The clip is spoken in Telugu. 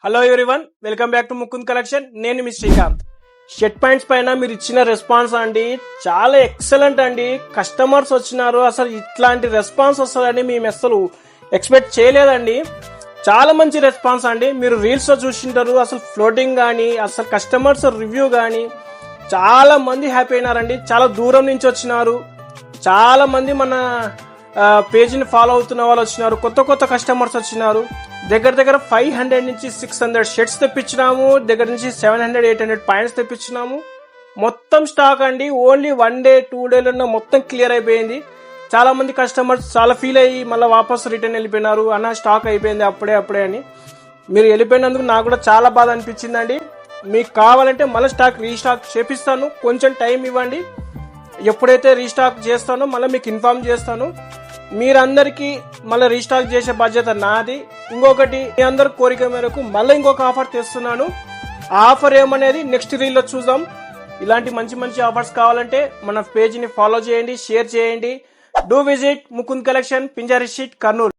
Hello everyone, welcome back to Mukund collection. నేను మీ శ్రీకాంత్. షర్ట్ ప్యాంట్స్ పైన మీరు ఇచ్చిన రెస్పాన్స్ అండి చాలా ఎక్సలెంట్ అండి. కస్టమర్స్ వచ్చినారు, అసలు ఇట్లాంటి రెస్పాన్స్ వస్తుందని మేము అసలు ఎక్స్పెక్ట్ చేయలేదండి. చాలా మంచి రెస్పాన్స్ అండి. మీరు రీల్స్ లో చూసింటారు, అసలు ఫ్లోటింగ్ కానీ అసలు కస్టమర్స్ రివ్యూ కానీ చాలా మంది హ్యాపీ అయినారండి. చాలా దూరం నుంచి వచ్చినారు, చాలా మంది మన పేజీని ఫాలో అవుతున్న వాళ్ళు వచ్చినారు, కొత్త కొత్త కస్టమర్స్ వచ్చినారు. దగ్గర 500 నుంచి 600 షర్ట్స్ తెప్పించినాము, దగ్గర నుంచి 700 800 పాయింట్స్ తెప్పించినాము. మొత్తం స్టాక్ అండి ఓన్లీ 1 డే 2 డేలలో మొత్తం క్లియర్ అయిపోయింది. చాలా మంది కస్టమర్స్ చాలా ఫీల్ అయ్యి మళ్ళీ వాపస్ రిటర్న్ వెళ్ళిపోయినారు, అన్న స్టాక్ అయిపోయింది అప్పుడే అని. మీరు వెళ్ళిపోయినందుకు నాకు కూడా చాలా బాధ అనిపించిందండి. మీకు కావాలంటే మళ్ళీ స్టాక్ రీస్టాక్ చేపిస్తాను, కొంచెం టైం ఇవ్వండి. ఎప్పుడైతే రీస్టాక్ చేస్తానో మళ్ళీ మీకు ఇన్ఫార్మ్ చేస్తాను. మీరందరికీ మళ్ళీ రీస్టాక్ చేసే బాధ్యత నాది. ఇంకొకటి, మీ అందరి కోరిక మేరకు మళ్ళీ ఇంకొక ఆఫర్ తెస్తున్నాను. ఆ ఆఫర్ ఏమనేది నెక్స్ట్ రీల్లో చూద్దాం. ఇలాంటి మంచి మంచి ఆఫర్స్ కావాలంటే మన పేజీని ఫాలో చేయండి, షేర్ చేయండి. Do visit Mukund collection, Pinjari street, Kurnool.